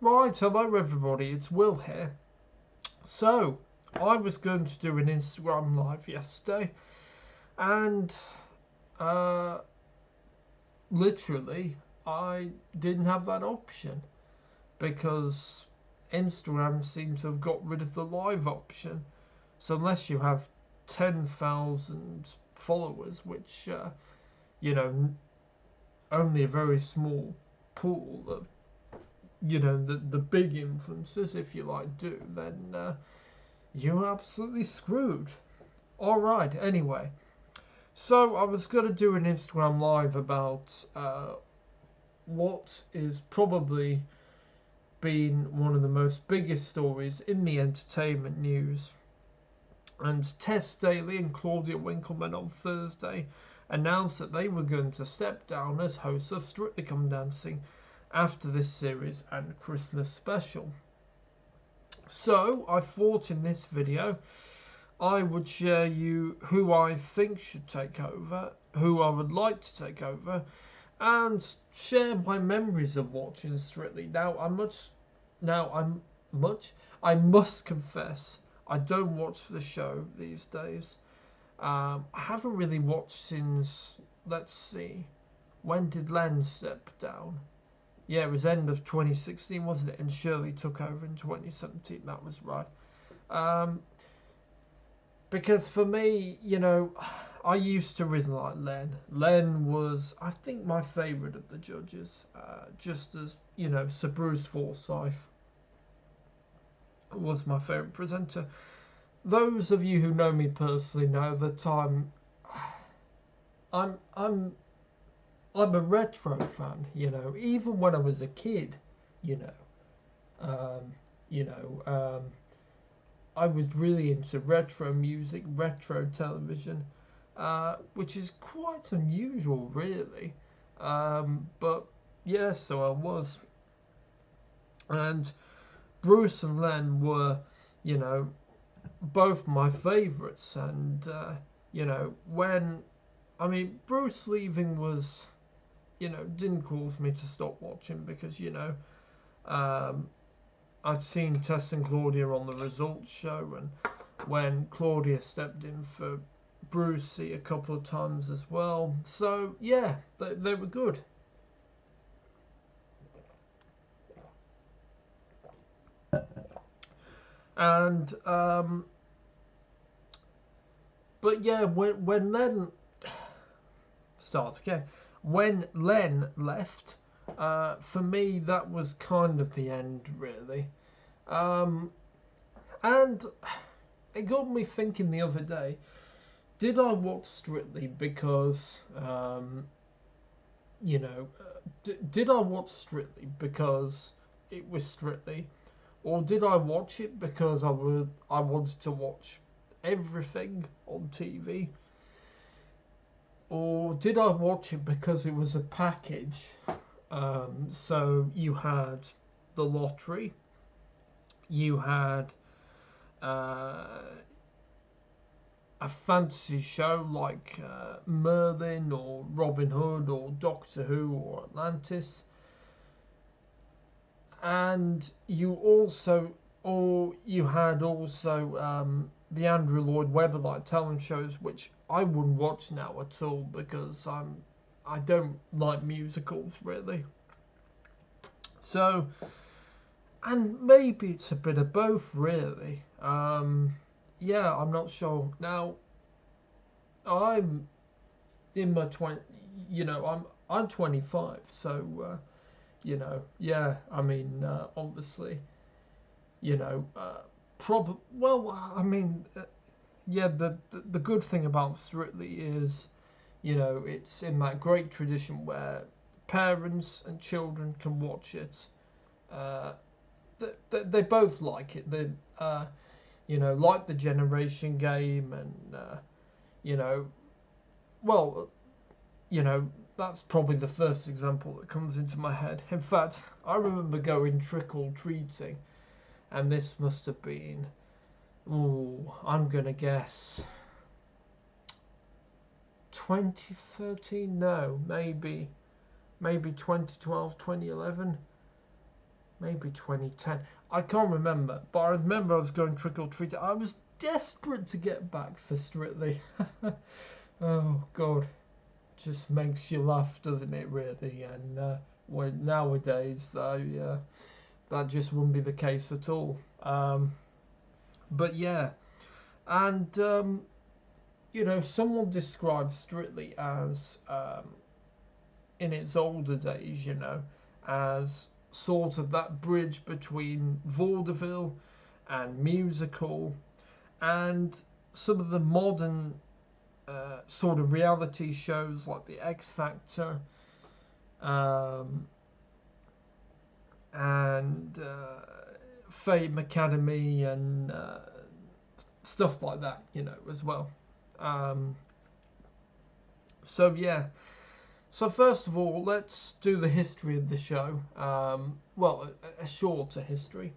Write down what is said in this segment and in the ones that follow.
Right, hello everybody, it's Will here. So, I was going to do an Instagram live yesterday, and uh, literally, I didn't have that option because Instagram seems to have got rid of the live option. So, unless you have 10,000 followers, which, you know, only a very small pool of the big influencers, if you like, do, then you're absolutely screwed. Alright, anyway. So I was going to do an Instagram live about what is probably been one of the most biggest stories in the entertainment news. And Tess, Daly and Claudia Winkleman on Thursday announced that they were going to step down as hosts of Strictly Come Dancing after this series and Christmas special. So I thought in this video I would share you who I think should take over, who I would like to take over, and share my memories of watching Strictly. I must confess, I don't watch the show these days. I haven't really watched since, let's see, when did Len step down? Yeah, it was end of 2016, wasn't it? And Shirley took over in 2017. That was right. Because for me, I used to really like Len. Len was, I think, my favourite of the judges. Just as, Sir Bruce Forsyth was my favourite presenter. Those of you who know me personally know that I'm a retro fan, even when I was a kid, um, I was really into retro music, retro television, which is quite unusual, really. But yeah, so I was. And Bruce and Len were, both my favourites. And, Bruce leaving was, didn't cause me to stop watching because, I'd seen Tess and Claudia on the results show, and when Claudia stepped in for Brucey a couple of times as well. So, yeah, they were good. And, but yeah, when Len, start again, when Len left, for me, that was kind of the end, really. And it got me thinking the other day, did I watch Strictly because, did I watch Strictly because it was Strictly? Or did I watch it because I wanted to watch everything on TV? Or did I watch it because it was a package? So you had the lottery, you had a fantasy show like Merlin or Robin Hood or Doctor Who or Atlantis, and you had also the Andrew Lloyd Webber like talent shows, which I wouldn't watch now at all because I don't like musicals really. So, and maybe it's a bit of both really. Yeah, I'm not sure. Now, I'm in my 20, I'm 25, so yeah, obviously, yeah, the good thing about Strictly is, it's in that great tradition where parents and children can watch it. Uh, they both like it. They, like the Generation Game, and you know, well, that's probably the first example that comes into my head. In fact, I remember going trick-or-treating, and this must have been, I'm going to guess, 2013? No, maybe 2012, 2011. maybe 2010. I can't remember, but I remember I was going trick or treat. I was desperate to get back for Strictly. Oh God, just makes you laugh, doesn't it? Really, and when nowadays, that just wouldn't be the case at all. But yeah, and you know, someone described Strictly as in its older days, you know, as sort of that bridge between vaudeville and musical and some of the modern sort of reality shows like the X Factor and Fame Academy and stuff like that, you know, as well. So yeah. So first of all, let's do the history of the show. Well, a shorter history.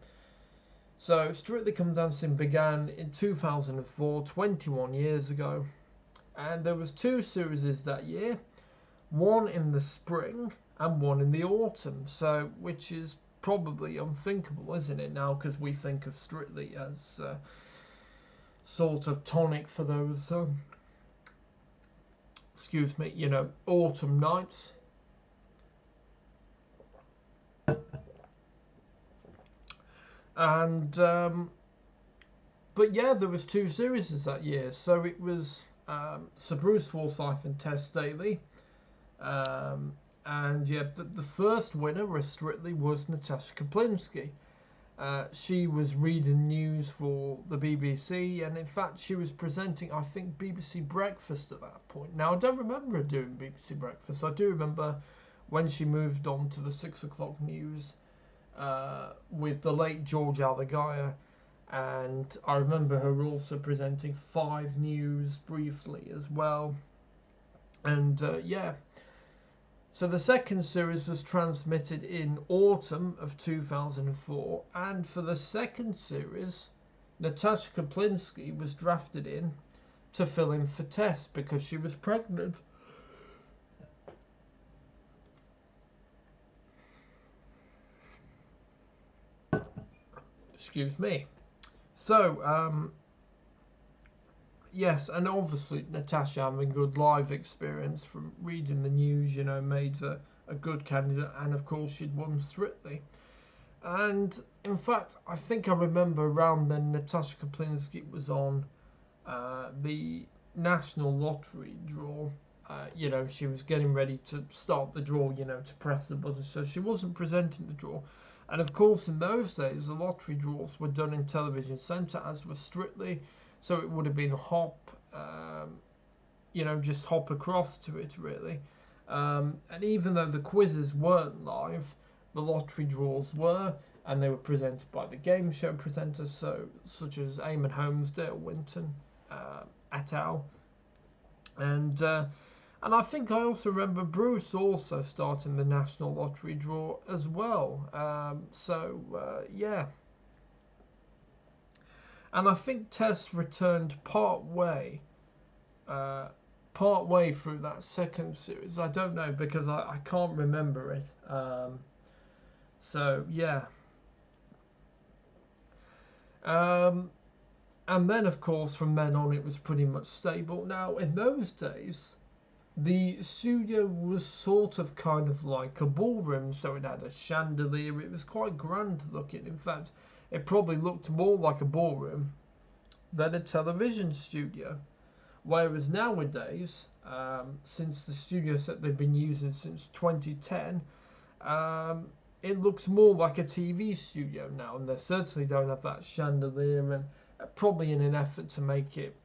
So Strictly Come Dancing began in 2004, 21 years ago, and there was two series that year, one in the spring and one in the autumn. So which is probably unthinkable, isn't it now? Because we think of Strictly as sort of tonic for those. Excuse me, you know, autumn nights. And but yeah, there was two series that year. So it was Sir Bruce Forsyth and Tess Daly. And yeah, the first winner of Strictly was Natasha Kaplinsky. She was reading news for the BBC, and in fact she was presenting, I think, BBC Breakfast at that point. Now I don't remember her doing BBC Breakfast. I do remember when she moved on to the 6 o'clock news with the late George Allegaya, and I remember her also presenting 5 News briefly as well. And yeah. So the second series was transmitted in autumn of 2004, and for the second series, Natasha Kaplinsky was drafted in to fill in for Tess because she was pregnant. Excuse me. So, yes, and obviously Natasha having good live experience from reading the news, you know, made her a good candidate, and of course she'd won Strictly. And in fact, I think I remember around then Natasha Kaplinsky was on the National Lottery draw. You know, she was getting ready to start the draw, you know, to press the button, so she wasn't presenting the draw. And of course, in those days, the lottery draws were done in Television Centre, as was Strictly. So it would have been hop, you know, just hop across to it, really. And even though the quizzes weren't live, the lottery draws were, and they were presented by the game show presenters, such as Eamon Holmes, Dale Winton, et al. And I think I also remember Bruce also starting the National Lottery draw as well. Yeah. And I think Tess returned part way through that second series. I don't know because I can't remember it. So yeah. And then of course from then on it was pretty much stable. Now in those days, the studio was sort of kind of like a ballroom, so it had a chandelier. It was quite grand looking. In fact, it probably looked more like a ballroom than a television studio. Whereas nowadays, since the studio set they've been using since 2010, it looks more like a TV studio now, and they certainly don't have that chandelier, and probably in an effort to make it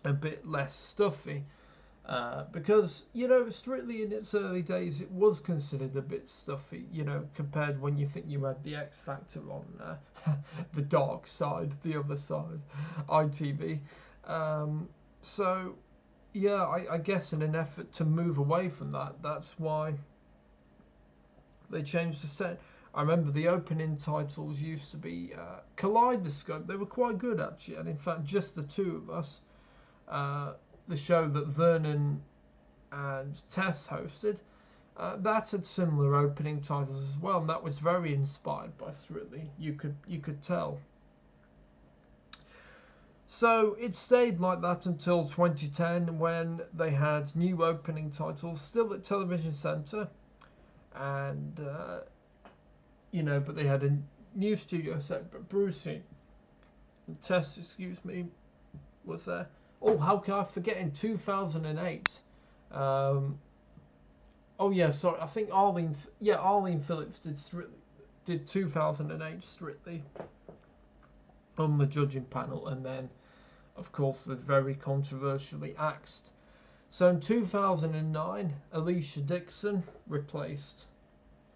a bit less stuffy. Because, you know, Strictly in its early days, it was considered a bit stuffy, you know, compared when you think you had the X Factor on the dark side, the other side, ITV. So, yeah, I guess in an effort to move away from that, that's why they changed the set. I remember the opening titles used to be Kaleidoscope. They were quite good, actually, and in fact, just the two of us. The show that Vernon and Tess hosted, That had similar opening titles as well, and that was very inspired by Strictly. You could tell. So it stayed like that until 2010, when they had new opening titles still at Television Centre, and but they had a new studio set. But Brucey and Tess, excuse me, was there. Oh, how can I forget? In 2008. Oh yeah, sorry. I think Arlene Phillips did 2008 Strictly on the judging panel, and then, of course, was very controversially axed. So in 2009, Alicia Dixon replaced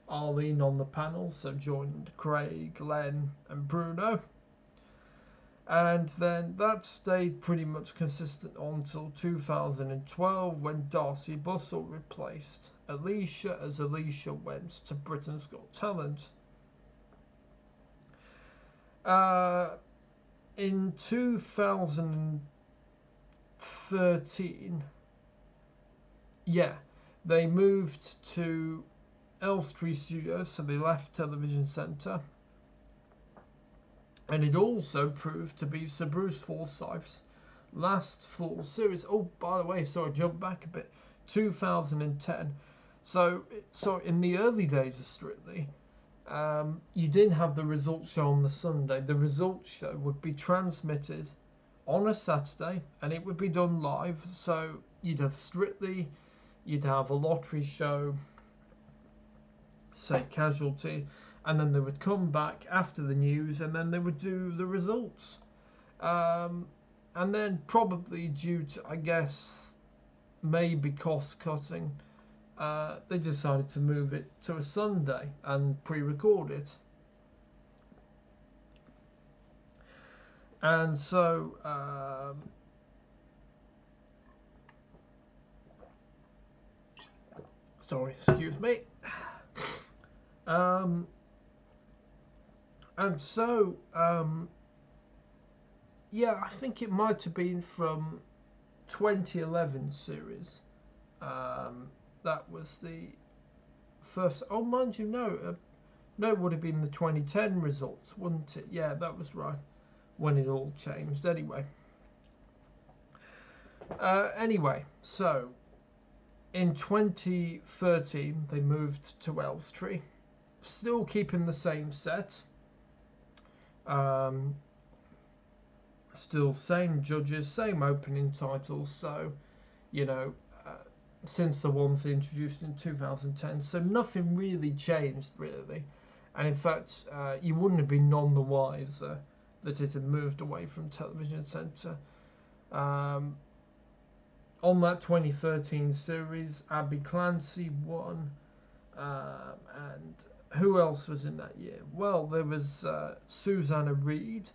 Arlene on the panel, so joined Craig, Len, and Bruno. And then that stayed pretty much consistent until 2012, when Darcy Bussell replaced Alicia as Alicia went to Britain's Got Talent. In 2013, they moved to Elstree Studios, so they left Television Centre. And it also proved to be Sir Bruce Forsyth's last full series. Oh, by the way, sorry, jump back a bit. 2010. So in the early days of Strictly, you didn't have the results show on the Sunday. The results show would be transmitted on a Saturday, and it would be done live. So you'd have Strictly, you'd have a lottery show, say Casualty, and then they would come back after the news, and then they would do the results. And then, probably due to, I guess, maybe cost cutting, they decided to move it to a Sunday and pre-record it. And so sorry, excuse me. And so, I think it might have been from 2011 series. That was the first. Oh, mind you, no, it would have been the 2010 results, wouldn't it? Yeah, that was right, when it all changed. Anyway, so in 2013 they moved to Elstree, still keeping the same set. Still same judges, same opening titles, so since the ones introduced in 2010, so nothing really changed really. And in fact, you wouldn't have been none the wiser that it had moved away from Television Centre. On that 2013 series, Abby Clancy won, and who else was in that year? Well, there was Susanna Reid,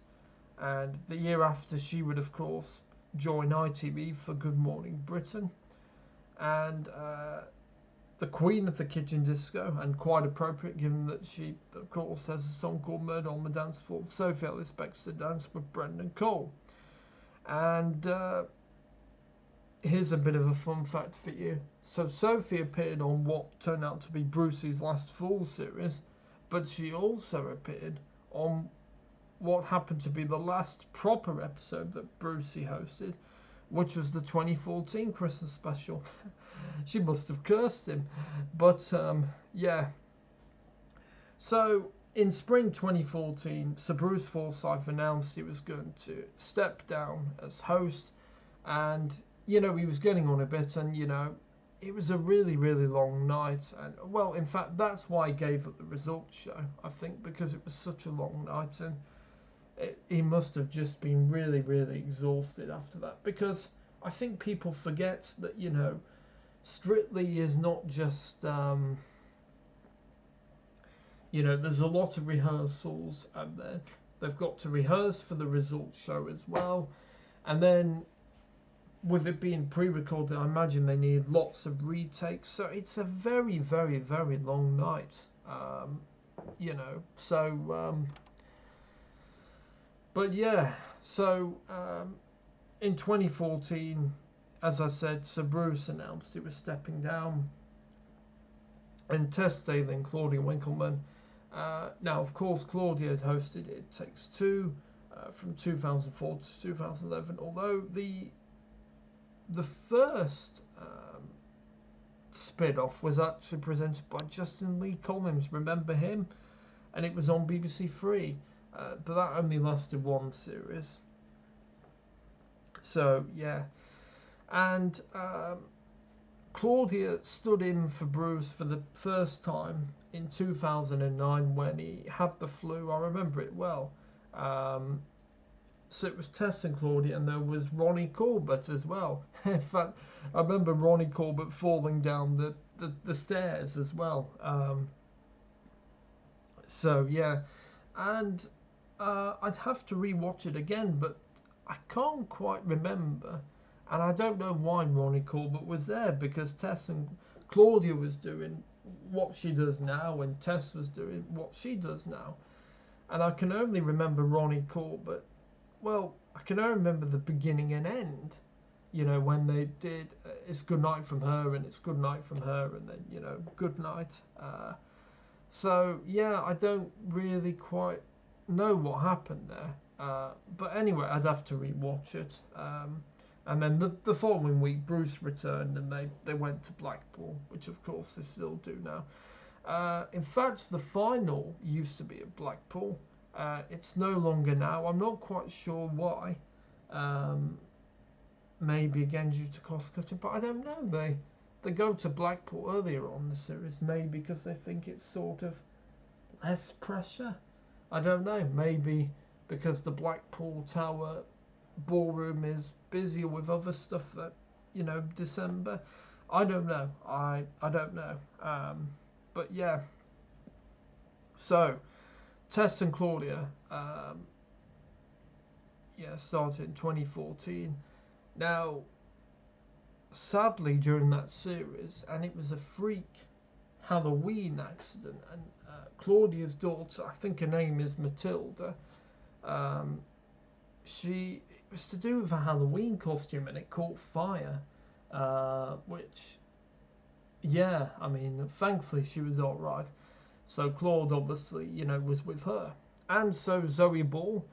and the year after she would, of course, join ITV for Good Morning Britain, and the Queen of the Kitchen Disco, and quite appropriate given that she, of course, has a song called Murder on the Dance Floor. Sophie Ellis Bextor danced with Brendan Cole. And here's a bit of a fun fact for you. So Sophie appeared on what turned out to be Brucey's last full series, but she also appeared on what happened to be the last proper episode that Brucey hosted, which was the 2014 Christmas special. She must have cursed him. But, So, in spring 2014, Sir Bruce Forsyth announced he was going to step down as host. And, he was getting on a bit, and, it was a really, really long night. And, well, in fact, that's why he gave up the results show, I think, because it was such a long night. And he must have just been really, really exhausted after that. Because I think people forget that, Strictly is not just, there's a lot of rehearsals, and then they've got to rehearse for the results show as well. And then, with it being pre-recorded, I imagine they need lots of retakes. So it's a very, very, very long night, But yeah, so in 2014, as I said, Sir Bruce announced he was stepping down. and Tess, Daly and Claudia Winkleman. Now, of course, Claudia had hosted It Takes Two from 2004 to 2011, although the first spin-off was actually presented by Justin Lee Collins. Remember him? And it was on BBC Three, but that only lasted one series. So yeah, and Claudia stood in for Bruce for the first time in 2009 when he had the flu. I remember it well. So it was Tess and Claudia, and there was Ronnie Corbett as well. In fact, I remember Ronnie Corbett falling down the stairs as well. So yeah, and I'd have to rewatch it again, but I can't quite remember, and I don't know why Ronnie Corbett was there, because Tess and Claudia was doing what she does now, and Tess was doing what she does now, and I can only remember Ronnie Corbett. Well, I can only remember the beginning and end. You know, when they did It's Good Night from Her, and It's Good Night from Her, and then, you know, Good Night. So, yeah, I don't really quite know what happened there. But anyway, I'd have to rewatch it. And then the following week, Bruce returned, and they went to Blackpool, which of course they still do now. In fact, the final used to be at Blackpool. It's no longer now. I'm not quite sure why. Maybe again due to cost cutting, but I don't know. They go to Blackpool earlier on the series, maybe because they think it's sort of less pressure. I don't know. Maybe because the Blackpool Tower ballroom is busier with other stuff that, you know, December. I don't know. I don't know. But yeah. So Tess and Claudia, started in 2014. Now, sadly, during that series, and it was a freak Halloween accident, and Claudia's daughter, I think her name is Matilda, it was to do with a Halloween costume, and it caught fire, which, yeah, I mean, thankfully she was all right. So Claude obviously, you know, was with her. And so Zoe Ball,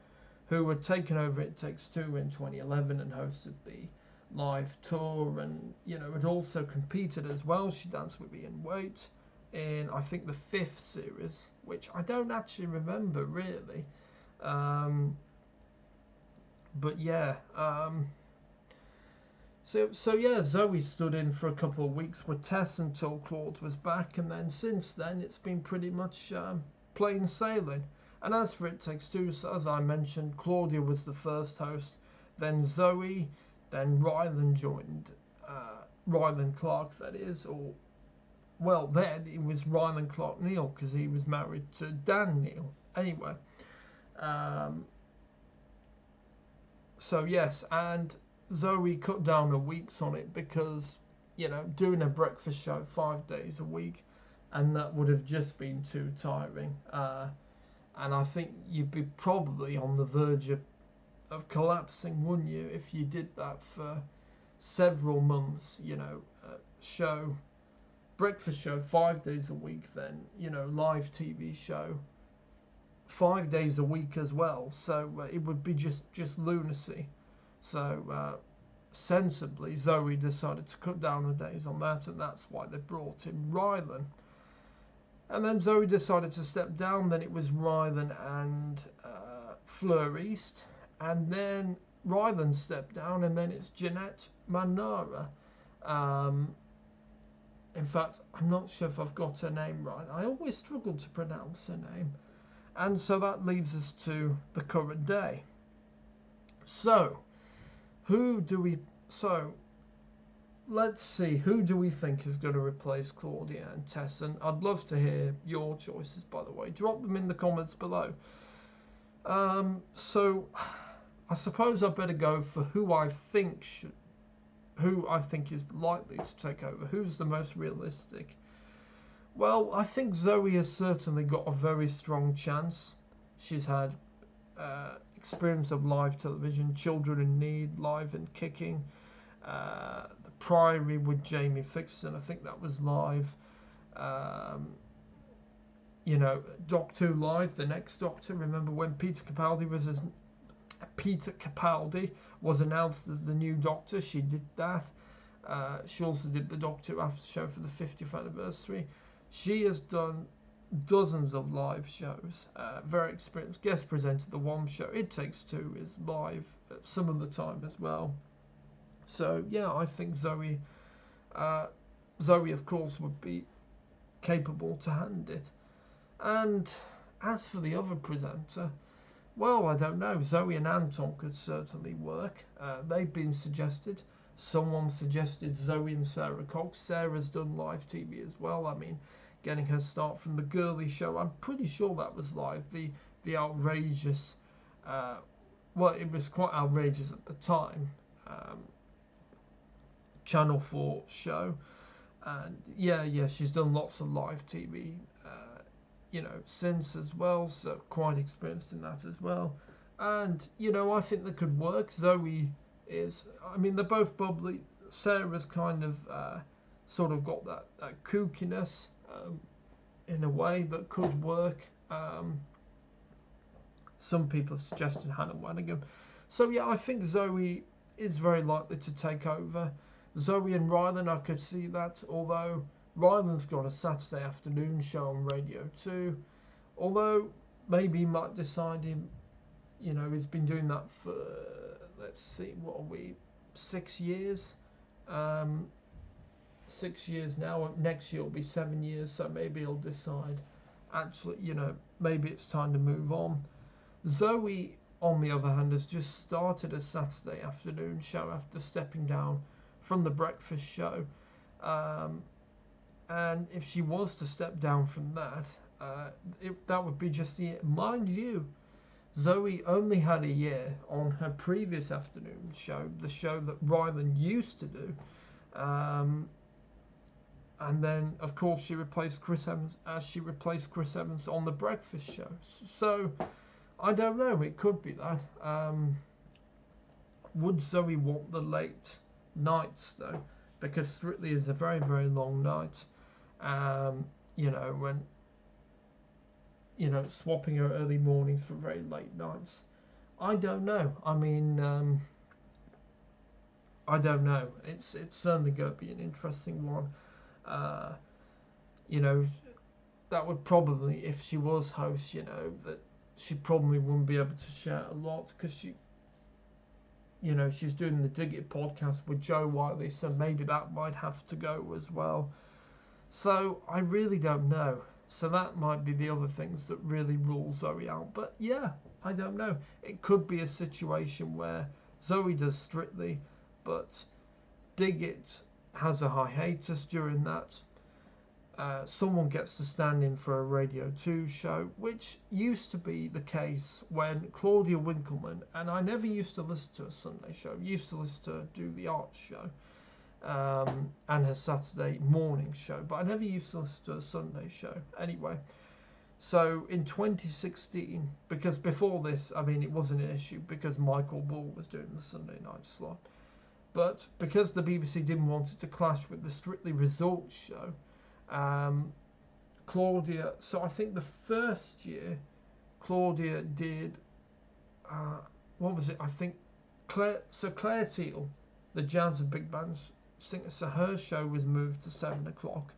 who had taken over It Takes Two in 2011 and hosted the live tour, and, you know, had also competed as well. She danced with Ian Waite in, I think, the 5th series, which I don't actually remember really. But yeah, so yeah, Zoe stood in for a couple of weeks with Tess until Claude was back, and then since then it's been pretty much plain sailing. And as for It Takes Two, so as I mentioned, Claudia was the first host, then Zoe, then Ryland joined, Ryland Clark, that is, or, well, then it was Ryland Clark Neal, because he was married to Dan Neal. Anyway, so yes, and Zoe cut down her weeks on it because, you know, doing a breakfast show 5 days a week, and that would have just been too tiring. And I think you'd be probably on the verge of collapsing, wouldn't you, if you did that for several months, you know, breakfast show 5 days a week, then, you know, live TV show 5 days a week as well. So it would be just lunacy. So sensibly, Zoe decided to cut down her days on that, and that's why they brought in Ryland. And then Zoe decided to step down. Then it was Ryland and Fleur East, and then Ryland stepped down, and then it's Jeanette Manara. In fact, I'm not sure if I've got her name right. I always struggle to pronounce her name. And so that leads us to the current day. So, let's see, who do we think is going to replace Claudia and Tess? And I'd love to hear your choices, by the way. Drop them in the comments below. So, I suppose I better go for who I think is likely to take over. Who's the most realistic? Well, I think Zoe has certainly got a very strong chance. She's had experience of live television, Children in Need, Live and Kicking, The Priory with Jamie Fixon, I think that was live. Um, Doctor Who Live, the next Doctor. Remember when Peter Capaldi was announced as the new Doctor? She did that. She also did the Doctor Who after show for the 50th anniversary. She has done dozens of live shows. Very experienced. Guest presented the one show. It Takes Two is live some of the time as well. So yeah, I think Zoe of course would be capable to hand it. And as for the other presenter, well, I don't know. Zoe and Anton could certainly work. They've been suggested. Someone suggested Zoe and Sarah Cox. Sarah's done live TV as well. I mean, getting her start from the Girly Show. I'm pretty sure that was live. The outrageous, well, it was quite outrageous at the time. Channel 4 show. And yeah, she's done lots of live TV. Since as well, so quite experienced in that as well. And, I think they could work. Zoe is, I mean, they're both bubbly. Sarah's kind of sort of got that kookiness in a way that could work. Some people have suggested Hannah Wanigan. So, yeah, I think Zoe is very likely to take over. Zoe and Rylan, I could see that, although Rylan's got a Saturday afternoon show on Radio 2, although maybe he might decide he's been doing that for, let's see, what are we, 6 years? 6 years now, next year will be 7 years, so maybe he'll decide, actually, maybe it's time to move on. Zoe, on the other hand, has just started a Saturday afternoon show after stepping down from the breakfast show. And if she was to step down from that, that would be just the year. Mind you, Zoe only had a year on her previous afternoon show, the show that Rylan used to do. And then, of course, she replaced Chris Evans on the breakfast show. So, I don't know, it could be that. Would Zoe want the late nights, though? Because Strictly is a very, very long night. When swapping her early mornings for very late nights. I don't know. I mean, I don't know. It's certainly going to be an interesting one. That would probably, if she was host, that she probably wouldn't be able to share a lot because she's doing the Dig It podcast with Joe Wiley, so maybe that might have to go as well. So I really don't know. So that might be the other things that really rule Zoe out. But yeah, I don't know. It could be a situation where Zoe does Strictly, but Dig It has a hiatus during that. Someone gets to stand in for a Radio 2 show, which used to be the case when Claudia Winkleman, and I never used to listen to a Sunday show, used to listen to her do the arts show. And her Saturday morning show, but I never used to listen to a Sunday show anyway. So in 2016, because before this, I mean, it wasn't an issue because Michael Bull was doing the Sunday night slot, but because the BBC didn't want it to clash with the Strictly Results show, Claudia, so I think the first year Claudia did, what was it, I think Claire Teal, the jazz and big bands singer, so her show was moved to 7 o'clock,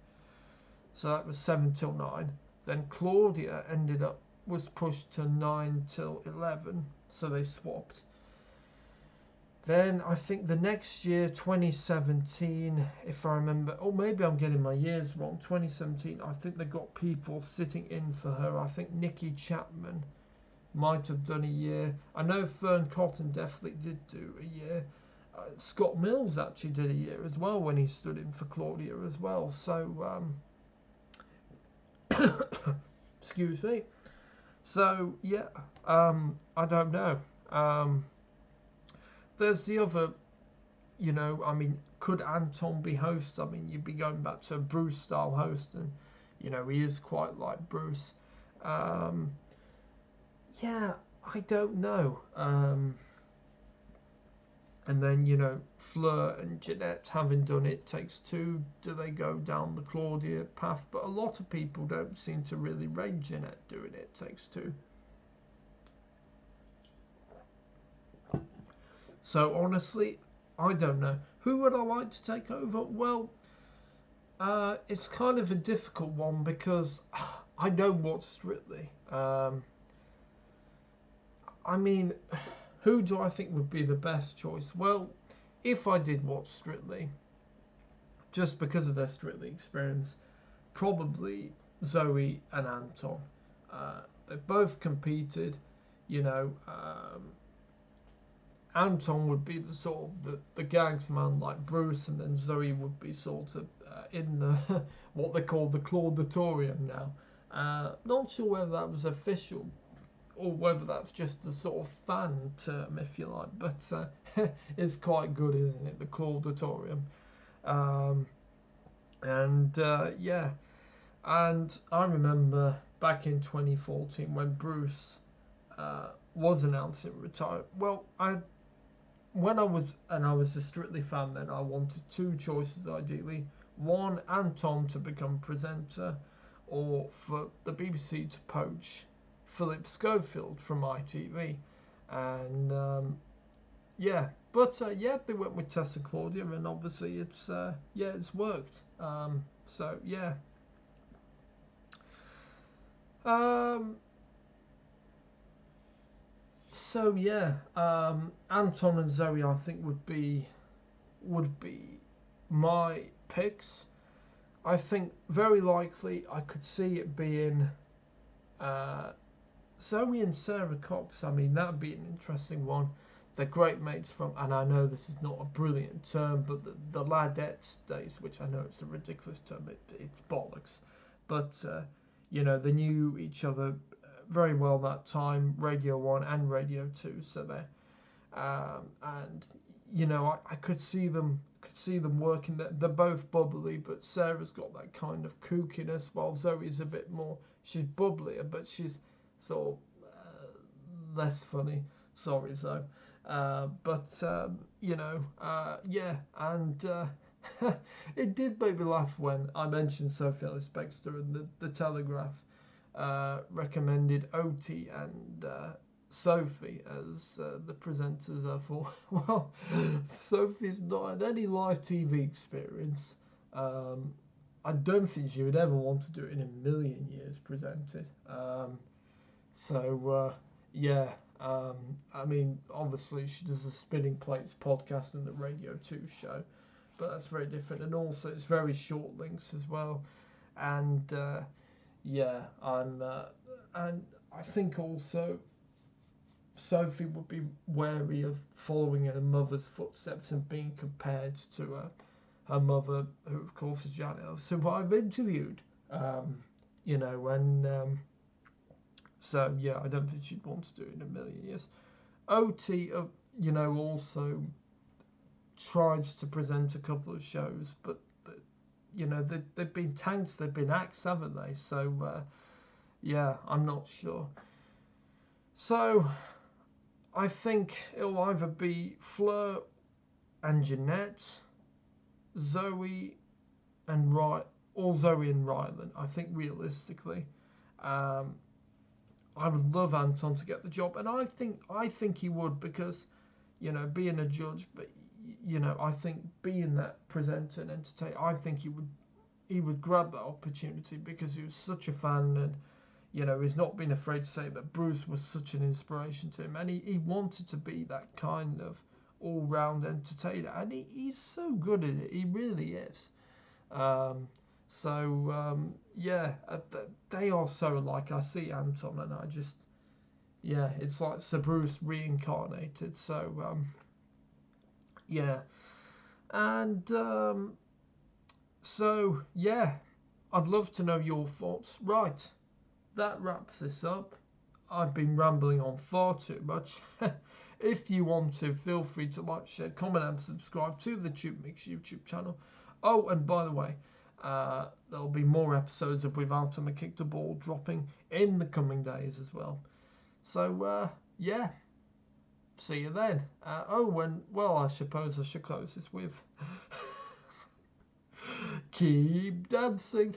so that was 7 till 9. Then Claudia was pushed to 9 till 11, so they swapped. Then I think the next year, 2017, if I remember, or maybe I'm getting my years wrong, 2017, I think they got people sitting in for her. I think Nikki Chapman might have done a year. I know Fern Cotton definitely did do a year. Scott Mills actually did a year as well when he stood in for Claudia as well. So, excuse me. So, yeah, I don't know. There's the other, I mean, could Anton be host? I mean, you'd be going back to a Bruce style host, and, he is quite like Bruce. Yeah, I don't know. And then, Fleur and Jeanette, having done It Takes Two, do they go down the Claudia path? But a lot of people don't seem to really rate Jeanette doing It Takes Two. So honestly, I don't know. Who would I like to take over? Well, it's kind of a difficult one because I know what's Strictly. I mean, who do I think would be the best choice? Well, if I did watch Strictly, just because of their Strictly experience, probably Zoe and Anton. They both competed, you know. Anton would be the sort of the gangs man like Bruce, and then Zoe would be sort of in the what they call the Claudatorium now. Not sure whether that was official or whether that's just a sort of fan term, if you like, but it's quite good, isn't it? The Claudatorium. Yeah, and I remember back in 2014 when Bruce was announcing retirement. Well, when I was a Strictly fan then, I wanted two choices ideally. One, Anton to become presenter, or for the BBC to poach Philip Schofield from ITV. And yeah, but yeah, they went with Tess and Claudia, and obviously it's worked. So yeah. So yeah, Anton and Zoe I think would be my picks. I think very likely I could see it being Zoe and Sarah Cox. I mean, that'd be an interesting one. They're great mates from, and I know this is not a brilliant term, but the Ladette days, which I know it's a ridiculous term, it's bollocks. But, they knew each other very well that time, Radio 1 and Radio 2, so they're, and, I could see them working. They're both bubbly, but Sarah's got that kind of kookiness, while Zoe's a bit more, she's bubblier, but she's sort of less funny. Sorry, Zoe. Yeah, and it did make me laugh when I mentioned Sophie Ellis-Bextor, and the Telegraph recommended Oti and Sophie as the presenters. I thought, well, Sophie's not had any live TV experience. I don't think she would ever want to do it in a million years presented. Yeah. I mean, obviously she does the Spinning Plates podcast and the Radio 2 show, but that's very different. And also it's very short links as well. And and I think also Sophie would be wary of following her mother's footsteps and being compared to her mother, who of course is Janet Ellis, who I've interviewed. So yeah, I don't think she'd want to do it in a million years. OT, also tries to present a couple of shows, but they've been tanked, they've been axed, haven't they? So yeah, I'm not sure. So I think it'll either be Fleur and Jeanette, Zoe and Rylan. I think realistically. I would love Anton to get the job, and I think he would, because, being a judge, but I think being that presenter and entertainer, I think he would grab that opportunity because he was such a fan, and he's not been afraid to say that Bruce was such an inspiration to him, and he wanted to be that kind of all-round entertainer, and he's so good at it. He really is. They are so alike. I see Anton and I just, it's like Sir Bruce reincarnated. So, I'd love to know your thoughts. Right, that wraps this up. I've been rambling on far too much. If you want to, feel free to like, share, comment, and subscribe to the Tube Mix YouTube channel. Oh, and by the way, there'll be more episodes of Without Him I Kicked a Ball dropping in the coming days as well. So, see you then. Oh, and well, I suppose I should close this with keep dancing.